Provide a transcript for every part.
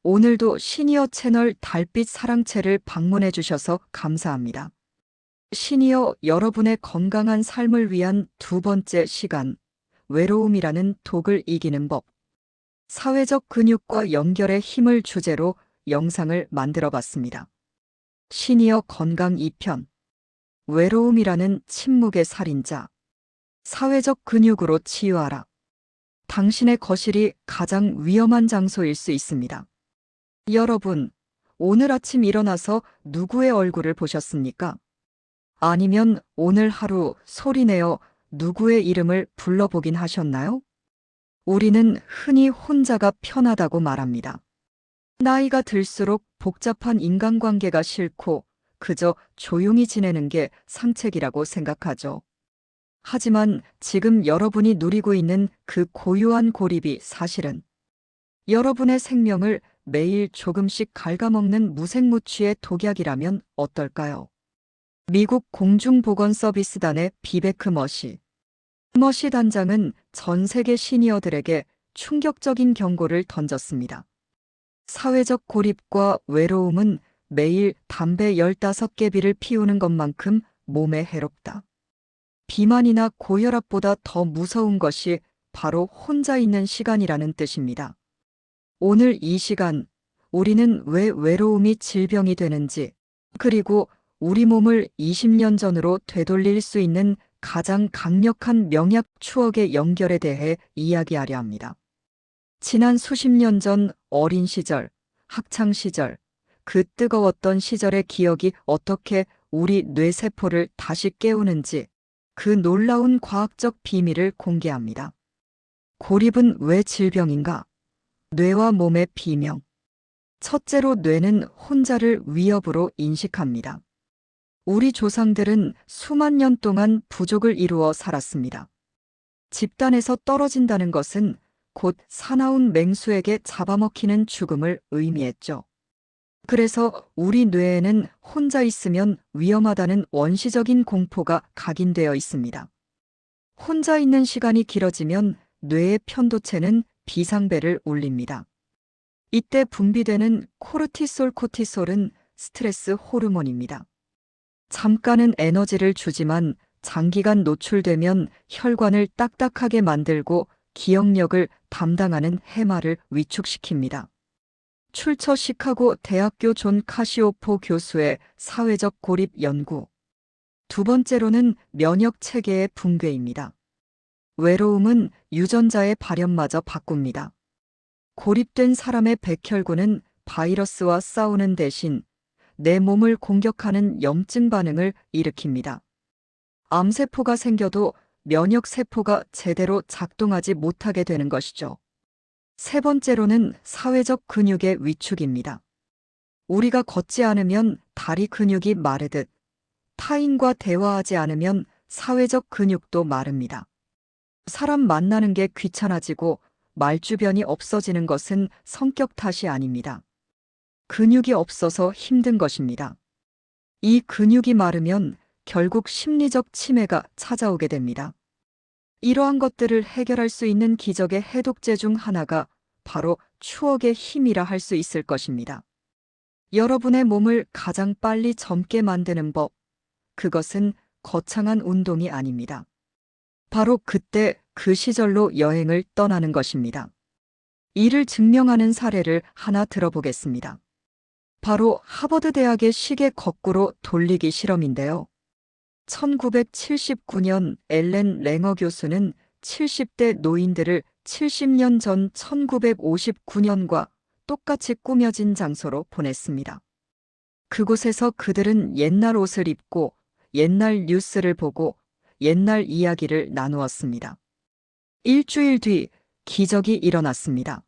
오늘도 시니어 채널 달빛 사랑채를 방문해 주셔서 감사합니다. 시니어 여러분의 건강한 삶을 위한 두 번째 시간, 외로움이라는 독을 이기는 법. 사회적 근육과 연결의 힘을 주제로 영상을 만들어 봤습니다. 시니어 건강 2편. 외로움이라는 침묵의 살인자. 사회적 근육으로 치유하라. 당신의 거실이 가장 위험한 장소일 수 있습니다. 여러분, 오늘 아침 일어나서 누구의 얼굴을 보셨습니까? 아니면 오늘 하루 소리내어 누구의 이름을 불러보긴 하셨나요? 우리는 흔히 혼자가 편하다고 말합니다. 나이가 들수록 복잡한 인간관계가 싫고 그저 조용히 지내는 게 상책이라고 생각하죠. 하지만 지금 여러분이 누리고 있는 그 고요한 고립이 사실은 여러분의 생명을 매일 조금씩 갉아먹는 무색무취의 독약이라면 어떨까요? 미국 공중보건서비스단의 비베크 머시 단장은 전 세계 시니어들에게 충격적인 경고를 던졌습니다. 사회적 고립과 외로움은 매일 담배 15개비를 피우는 것만큼 몸에 해롭다. 비만이나 고혈압보다 더 무서운 것이 바로 혼자 있는 시간이라는 뜻입니다. 오늘 이 시간, 우리는 왜 외로움이 질병이 되는지, 그리고 우리 몸을 20년 전으로 되돌릴 수 있는 가장 강력한 명약 추억의 연결에 대해 이야기하려 합니다. 지난 수십 년 전 어린 시절, 학창 시절, 그 뜨거웠던 시절의 기억이 어떻게 우리 뇌세포를 다시 깨우는지 그 놀라운 과학적 비밀을 공개합니다. 고립은 왜 질병인가? 뇌와 몸의 비명. 첫째로 뇌는 혼자를 위협으로 인식합니다. 우리 조상들은 수만 년 동안 부족을 이루어 살았습니다. 집단에서 떨어진다는 것은 곧 사나운 맹수에게 잡아먹히는 죽음을 의미했죠. 그래서 우리 뇌에는 혼자 있으면 위험하다는 원시적인 공포가 각인되어 있습니다. 혼자 있는 시간이 길어지면 뇌의 편도체는 비상벨을 울립니다. 이때 분비되는 코르티솔은 스트레스 호르몬입니다. 잠깐은 에너지를 주지만 장기간 노출되면 혈관을 딱딱하게 만들고 기억력을 담당하는 해마를 위축시킵니다. 출처 시카고 대학교 존 카시오포 교수의 사회적 고립 연구. 두 번째로는 면역 체계의 붕괴입니다. 외로움은 유전자의 발현마저 바꿉니다. 고립된 사람의 백혈구는 바이러스와 싸우는 대신 내 몸을 공격하는 염증 반응을 일으킵니다. 암세포가 생겨도 면역세포가 제대로 작동하지 못하게 되는 것이죠. 세 번째로는 사회적 근육의 위축입니다. 우리가 걷지 않으면 다리 근육이 마르듯 타인과 대화하지 않으면 사회적 근육도 마릅니다. 사람 만나는 게 귀찮아지고 말주변이 없어지는 것은 성격 탓이 아닙니다. 근육이 없어서 힘든 것입니다. 이 근육이 마르면 결국 심리적 치매가 찾아오게 됩니다. 이러한 것들을 해결할 수 있는 기적의 해독제 중 하나가 바로 추억의 힘이라 할 수 있을 것입니다. 여러분의 몸을 가장 빨리 젊게 만드는 법, 그것은 거창한 운동이 아닙니다. 바로 그때 그 시절로 여행을 떠나는 것입니다. 이를 증명하는 사례를 하나 들어보겠습니다. 바로 하버드 대학의 시계 거꾸로 돌리기 실험인데요. 1979년 엘렌 랭어 교수는 70대 노인들을 70년 전 1959년과 똑같이 꾸며진 장소로 보냈습니다. 그곳에서 그들은 옛날 옷을 입고 옛날 뉴스를 보고 옛날 이야기를 나누었습니다. 일주일 뒤 기적이 일어났습니다.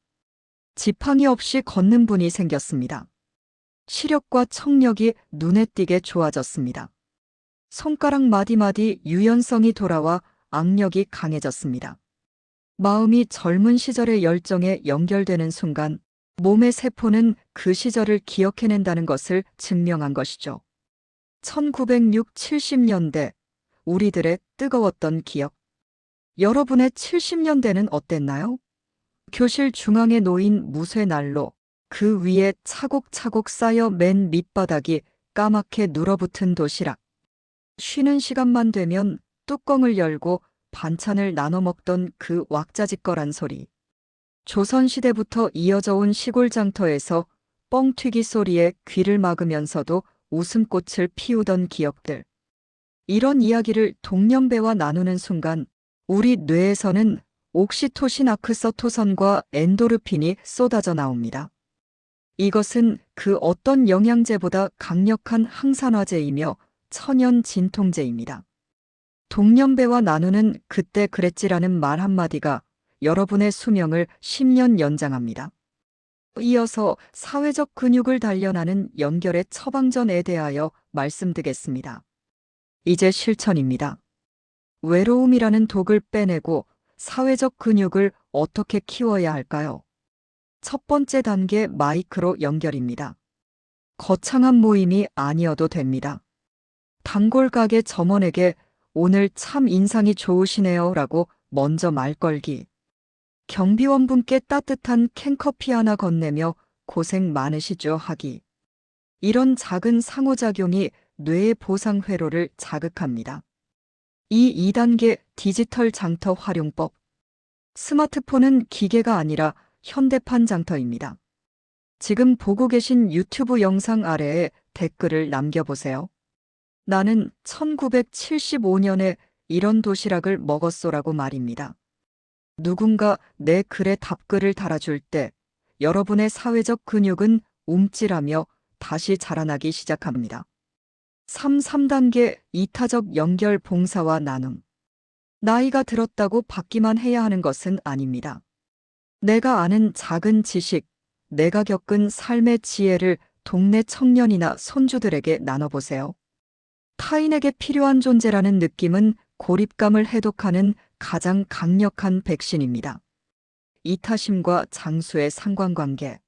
지팡이 없이 걷는 분이 생겼습니다. 시력과 청력이 눈에 띄게 좋아졌습니다. 손가락 마디마디 유연성이 돌아와 악력이 강해졌습니다. 마음이 젊은 시절의 열정에 연결되는 순간 몸의 세포는 그 시절을 기억해낸다는 것을 증명한 것이죠. 1960-70년대 우리들의 뜨거웠던 기억. 여러분의 70년대는 어땠나요? 교실 중앙에 놓인 무쇠 난로, 그 위에 차곡차곡 쌓여 맨 밑바닥이 까맣게 눌어붙은 도시락. 쉬는 시간만 되면 뚜껑을 열고 반찬을 나눠 먹던 그 왁자지껄한 소리. 조선시대부터 이어져 온 시골 장터에서 뻥튀기 소리에 귀를 막으면서도 웃음꽃을 피우던 기억들. 이런 이야기를 동년배와 나누는 순간 우리 뇌에서는 옥시토시나크서토선과 엔도르핀이 쏟아져 나옵니다. 이것은 그 어떤 영양제보다 강력한 항산화제이며 천연 진통제입니다. 동년배와 나누는 그때 그랬지라는 말 한마디가 여러분의 수명을 10년 연장합니다. 이어서 사회적 근육을 단련하는 연결의 처방전에 대하여 말씀드리겠습니다. 이제 실천입니다. 외로움이라는 독을 빼내고 사회적 근육을 어떻게 키워야 할까요? 첫 번째 단계 마이크로 연결입니다. 거창한 모임이 아니어도 됩니다. 단골 가게 점원에게 오늘 참 인상이 좋으시네요 라고 먼저 말 걸기. 경비원분께 따뜻한 캔커피 하나 건네며 고생 많으시죠 하기. 이런 작은 상호작용이 뇌의 보상 회로를 자극합니다. 이 2단계 디지털 장터 활용법. 스마트폰은 기계가 아니라 현대판 장터입니다. 지금 보고 계신 유튜브 영상 아래에 댓글을 남겨보세요. 나는 1975년에 이런 도시락을 먹었소라고 말입니다. 누군가 내 글에 답글을 달아줄 때 여러분의 사회적 근육은 움찔하며 다시 자라나기 시작합니다. 3단계 이타적 연결 봉사와 나눔. 나이가 들었다고 받기만 해야 하는 것은 아닙니다. 내가 아는 작은 지식, 내가 겪은 삶의 지혜를 동네 청년이나 손주들에게 나눠보세요. 타인에게 필요한 존재라는 느낌은 고립감을 해독하는 가장 강력한 백신입니다. 이타심과 장수의 상관관계.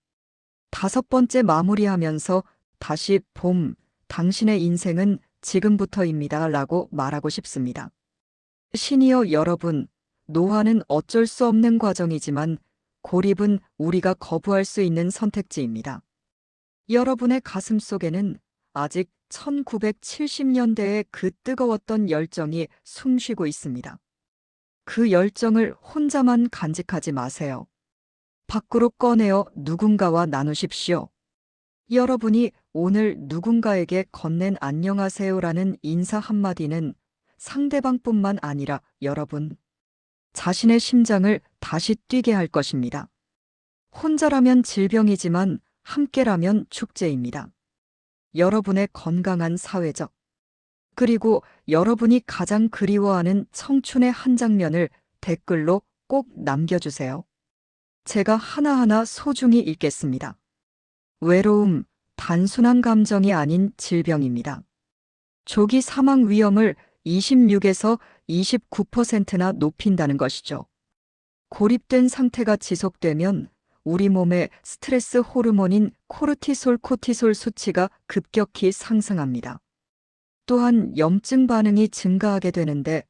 5번째 마무리하면서 다시 봄, 당신의 인생은 지금부터입니다 라고 말하고 싶습니다. 시니어 여러분, 노화는 어쩔 수 없는 과정이지만 고립은 우리가 거부할 수 있는 선택지입니다. 여러분의 가슴 속에는 아직 1970년대의 그 뜨거웠던 열정이 숨쉬고 있습니다. 그 열정을 혼자만 간직하지 마세요. 밖으로 꺼내어 누군가와 나누십시오. 여러분이 오늘 누군가에게 건넨 안녕하세요라는 인사 한마디는 상대방뿐만 아니라 여러분 자신의 심장을 다시 뛰게 할 것입니다. 혼자라면 질병이지만 함께라면 축제입니다. 여러분의 건강한 사회적, 그리고 여러분이 가장 그리워하는 청춘의 한 장면을 댓글로 꼭 남겨주세요. 제가 하나하나 소중히 읽겠습니다. 외로움, 단순한 감정이 아닌 질병입니다. 조기 사망 위험을 26에서 29%나 높인다는 것이죠. 고립된 상태가 지속되면 우리 몸의 스트레스 호르몬인 코르티솔 수치가 급격히 상승합니다. 또한 염증 반응이 증가하게 되는데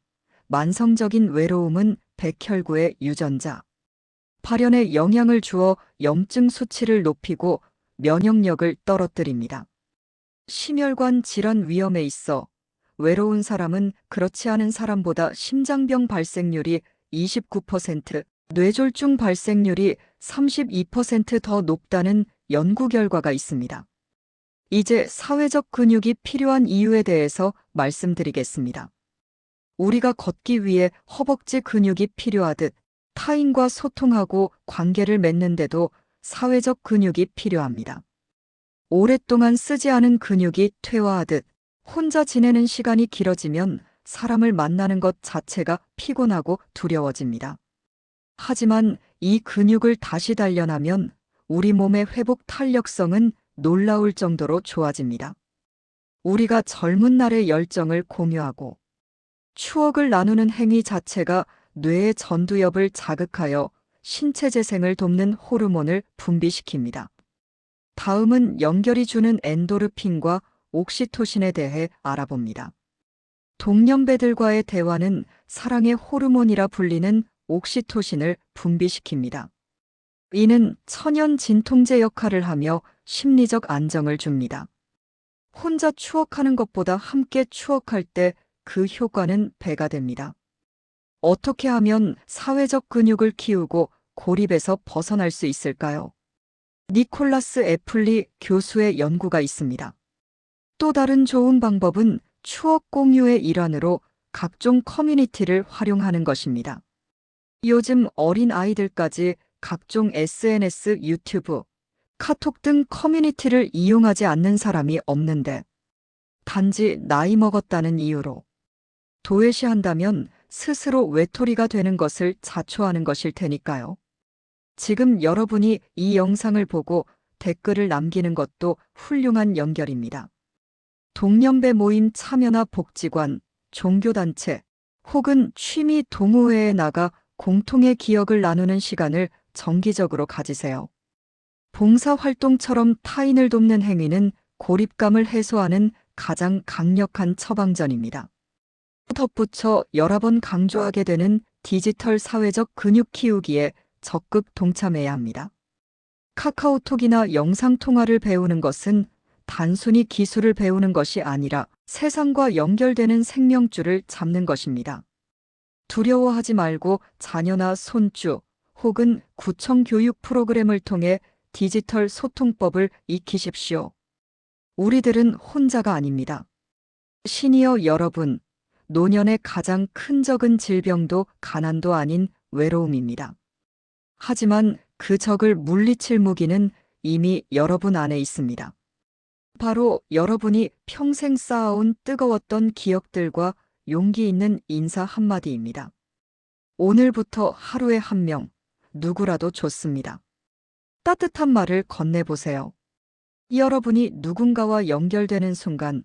만성적인 외로움은 백혈구의 유전자, 발현에 영향을 주어 염증 수치를 높이고 면역력을 떨어뜨립니다. 심혈관 질환 위험에 있어 외로운 사람은 그렇지 않은 사람보다 심장병 발생률이 29%, 뇌졸중 발생률이 32% 더 높다는 연구 결과가 있습니다. 이제 사회적 근육이 필요한 이유에 대해서 말씀드리겠습니다. 우리가 걷기 위해 허벅지 근육이 필요하듯 타인과 소통하고 관계를 맺는데도 사회적 근육이 필요합니다. 오랫동안 쓰지 않은 근육이 퇴화하듯 혼자 지내는 시간이 길어지면 사람을 만나는 것 자체가 피곤하고 두려워집니다. 하지만 이 근육을 다시 단련하면 우리 몸의 회복 탄력성은 놀라울 정도로 좋아집니다. 우리가 젊은 날의 열정을 공유하고 추억을 나누는 행위 자체가 뇌의 전두엽을 자극하여 신체 재생을 돕는 호르몬을 분비시킵니다. 다음은 연결이 주는 엔도르핀과 옥시토신에 대해 알아봅니다. 동년배들과의 대화는 사랑의 호르몬이라 불리는 옥시토신을 분비시킵니다. 이는 천연 진통제 역할을 하며 심리적 안정을 줍니다. 혼자 추억하는 것보다 함께 추억할 때 그 효과는 배가 됩니다. 어떻게 하면 사회적 근육을 키우고 고립에서 벗어날 수 있을까요? 니콜라스 애플리 교수의 연구가 있습니다. 또 다른 좋은 방법은 추억 공유의 일환으로 각종 커뮤니티를 활용하는 것입니다. 요즘 어린 아이들까지 각종 SNS, 유튜브, 카톡 등 커뮤니티를 이용하지 않는 사람이 없는데, 단지 나이 먹었다는 이유로 도외시한다면 스스로 외톨이가 되는 것을 자초하는 것일 테니까요. 지금 여러분이 이 영상을 보고 댓글을 남기는 것도 훌륭한 연결입니다. 동년배 모임 참여나 복지관, 종교단체 혹은 취미 동호회에 나가 공통의 기억을 나누는 시간을 정기적으로 가지세요. 봉사활동처럼 타인을 돕는 행위는 고립감을 해소하는 가장 강력한 처방전입니다. 덧붙여 여러 번 강조하게 되는 디지털 사회적 근육 키우기에 적극 동참해야 합니다. 카카오톡이나 영상통화를 배우는 것은 단순히 기술을 배우는 것이 아니라 세상과 연결되는 생명줄을 잡는 것입니다. 두려워하지 말고 자녀나 손주 혹은 구청 교육 프로그램을 통해 디지털 소통법을 익히십시오. 우리들은 혼자가 아닙니다. 시니어 여러분, 노년의 가장 큰 적은 질병도 가난도 아닌 외로움입니다. 하지만 그 적을 물리칠 무기는 이미 여러분 안에 있습니다. 바로 여러분이 평생 쌓아온 뜨거웠던 기억들과 용기 있는 인사 한마디입니다. 오늘부터 하루에 한 명, 누구라도 좋습니다. 따뜻한 말을 건네보세요. 여러분이 누군가와 연결되는 순간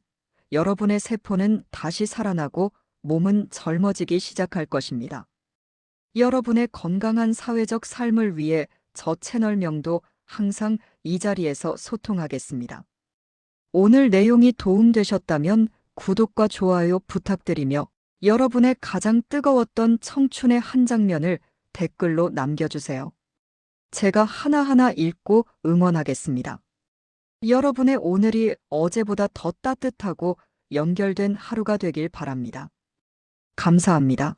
여러분의 세포는 다시 살아나고 몸은 젊어지기 시작할 것입니다. 여러분의 건강한 사회적 삶을 위해 저 채널명도 항상 이 자리에서 소통하겠습니다. 오늘 내용이 도움되셨다면 구독과 좋아요 부탁드리며 여러분의 가장 뜨거웠던 청춘의 한 장면을 댓글로 남겨주세요. 제가 하나하나 읽고 응원하겠습니다. 여러분의 오늘이 어제보다 더 따뜻하고 연결된 하루가 되길 바랍니다. 감사합니다.